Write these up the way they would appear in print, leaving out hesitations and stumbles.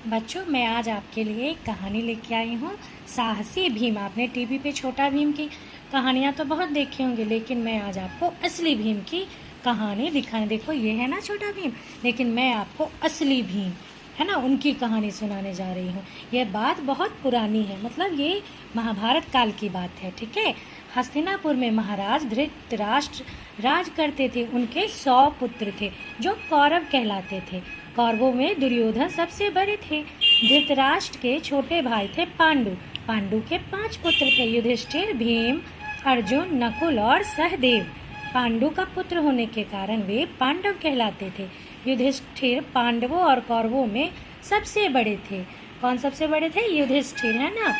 बच्चों, मैं आज आपके लिए एक कहानी लेके आई हूँ, साहसी भीम। आपने टीवी पे छोटा भीम की कहानियाँ तो बहुत देखी होंगी, लेकिन मैं आज आपको असली भीम की कहानी दिखाएं। देखो, ये है ना छोटा भीम, लेकिन मैं आपको असली भीम है ना उनकी कहानी सुनाने जा रही हूँ। ये बात बहुत पुरानी है, मतलब ये महाभारत काल की बात है। ठीक है। हस्तिनापुर में महाराज धृतराष्ट्र राज करते थे। उनके 100 पुत्र थे जो कौरव कहलाते थे। कौरवों में दुर्योधन सबसे बड़े थे। धृतराष्ट्र के छोटे भाई थे पांडु। पांडु के 5 पुत्र थे, युधिष्ठिर, भीम, अर्जुन, नकुल और सहदेव। पांडु का पुत्र होने के कारण वे पांडव कहलाते थे। युधिष्ठिर पांडवों और कौरवों में सबसे बड़े थे। कौन सबसे बड़े थे? युधिष्ठिर, है ना।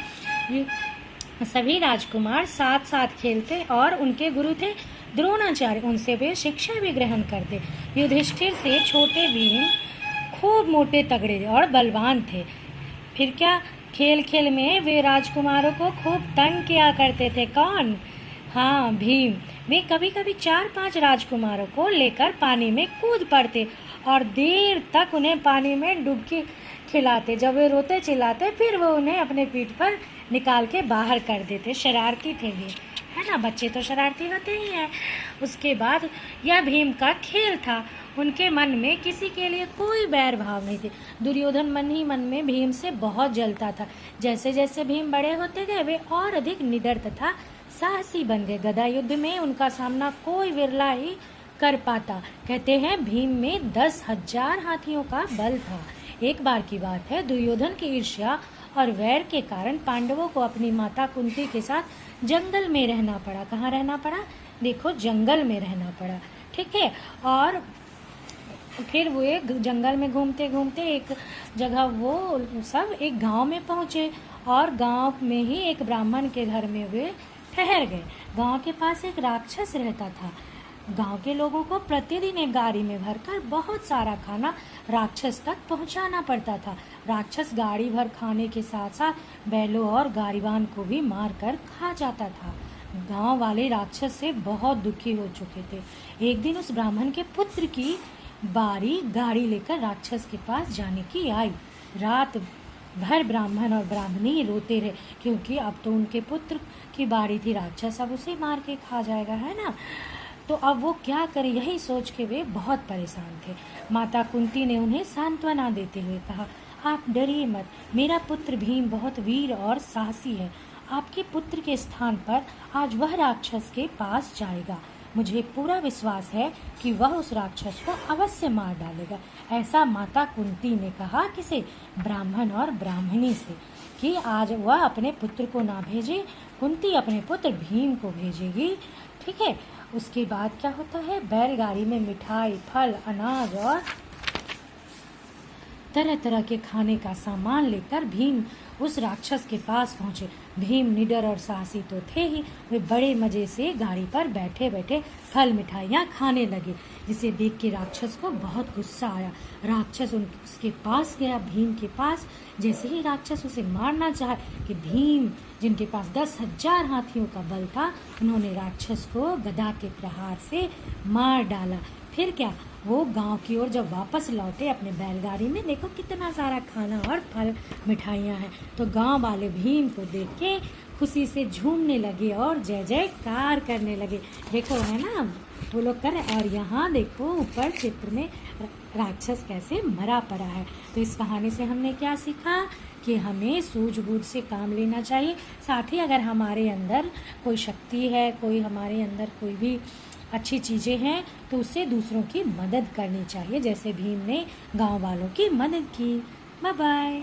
सभी राजकुमार साथ साथ खेलते और उनके गुरु थे द्रोणाचार्य। उनसे वे शिक्षा भी ग्रहण करते। युधिष्ठिर से छोटे भीम खूब मोटे तगड़े और बलवान थे। फिर क्या, खेल खेल में वे राजकुमारों को खूब तंग किया करते थे। कौन? हाँ, भीम। वे कभी कभी 4-5 राजकुमारों को लेकर पानी में कूद पड़ते और देर तक उन्हें पानी में डुबकी खिलाते। जब वे रोते चिल्लाते, फिर वो उन्हें अपने पीठ पर निकाल के बाहर कर देते। शरारती थे वे, है ना। बच्चे तो शरारती होते ही हैं। उसके बाद यह भीम का खेल था। उनके मन में किसी के लिए कोई बैर भाव नहीं थे। दुर्योधन मन ही मन में भीम से बहुत जलता था। जैसे जैसे भीम बड़े होते गए, वे और अधिक निडर तथा साहसी बन गए। गदा युद्ध में उनका सामना कोई विरला ही कर पाता। कहते हैं भीम में 10,000 हाथियों का बल था। एक बार की बात है, दुर्योधन की ईर्ष्या और वैर के कारण पांडवों को अपनी माता कुंती के साथ जंगल में रहना पड़ा। कहाँ रहना पड़ा? देखो, जंगल में रहना पड़ा। ठीक है। और फिर वो एक जंगल में घूमते घूमते एक जगह वो सब एक गांव में पहुंचे और गांव में ही एक ब्राह्मण के घर में वे ठहर गए। गांव के पास एक राक्षस रहता था। गांव के लोगों को प्रतिदिन एक गाड़ी में भरकर बहुत सारा खाना राक्षस तक पहुंचाना पड़ता था। राक्षस गाड़ी भर खाने के साथ साथ बैलों और गारीवान को भी मार कर खा जाता था। गांव वाले राक्षस से बहुत दुखी हो चुके थे। एक दिन उस ब्राह्मण के पुत्र की बारी गाड़ी लेकर राक्षस के पास जाने की आई। रात भर ब्राह्मण और ब्राह्मणी रोते रहे, क्योंकि अब तो उनके पुत्र की बारी थी। राक्षस अब उसे मार के खा जाएगा, है ना। तो अब वो क्या करें, यही सोच के वे बहुत परेशान थे। माता कुंती ने उन्हें सांत्वना देते हुए कहा, आप डरिए मत, मेरा पुत्र भीम बहुत वीर और साहसी है। आपके पुत्र के स्थान पर आज वह राक्षस के पास जाएगा। मुझे पूरा विश्वास है कि वह उस राक्षस को अवश्य मार डालेगा। ऐसा माता कुंती ने कहा किसे? ब्राह्मण और ब्राह्मणी से, कि आज वह अपने पुत्र को ना भेजे, कुंती अपने पुत्र भीम को भेजेगी। ठीक है। उसके बाद क्या होता है, बैलगाड़ी में मिठाई, फल, अनाज और तरह तरह के खाने का सामान लेकर भीम उस राक्षस के पास पहुंचे। भीम निडर और साहसी तो थे ही, वे बड़े मजे से गाड़ी पर बैठे बैठे फल मिठाइयाँ खाने लगे, जिसे देख के राक्षस को बहुत गुस्सा आया। राक्षस उसके पास गया, भीम के पास। जैसे ही राक्षस उसे मारना चाहा कि भीम, जिनके पास 10,000 हाथियों का बल था, उन्होंने राक्षस को गदा के प्रहार से मार डाला। फिर क्या, वो गांव की ओर जब वापस लौटे अपने बैलगाड़ी में, देखो कितना सारा खाना और फल मिठाइयाँ हैं। तो गांव वाले भीम को देख के खुशी से झूमने लगे और जय जयकार करने लगे। देखो, है ना, वो लोग कर। और यहाँ देखो ऊपर चित्र में राक्षस कैसे मरा पड़ा है। तो इस कहानी से हमने क्या सीखा कि हमें सूझबूझ से काम लेना चाहिए। साथ ही अगर हमारे अंदर कोई शक्ति है, कोई हमारे अंदर कोई भी अच्छी चीज़ें हैं, तो उससे दूसरों की मदद करनी चाहिए, जैसे भीम ने गांव वालों की मदद की। Bye bye.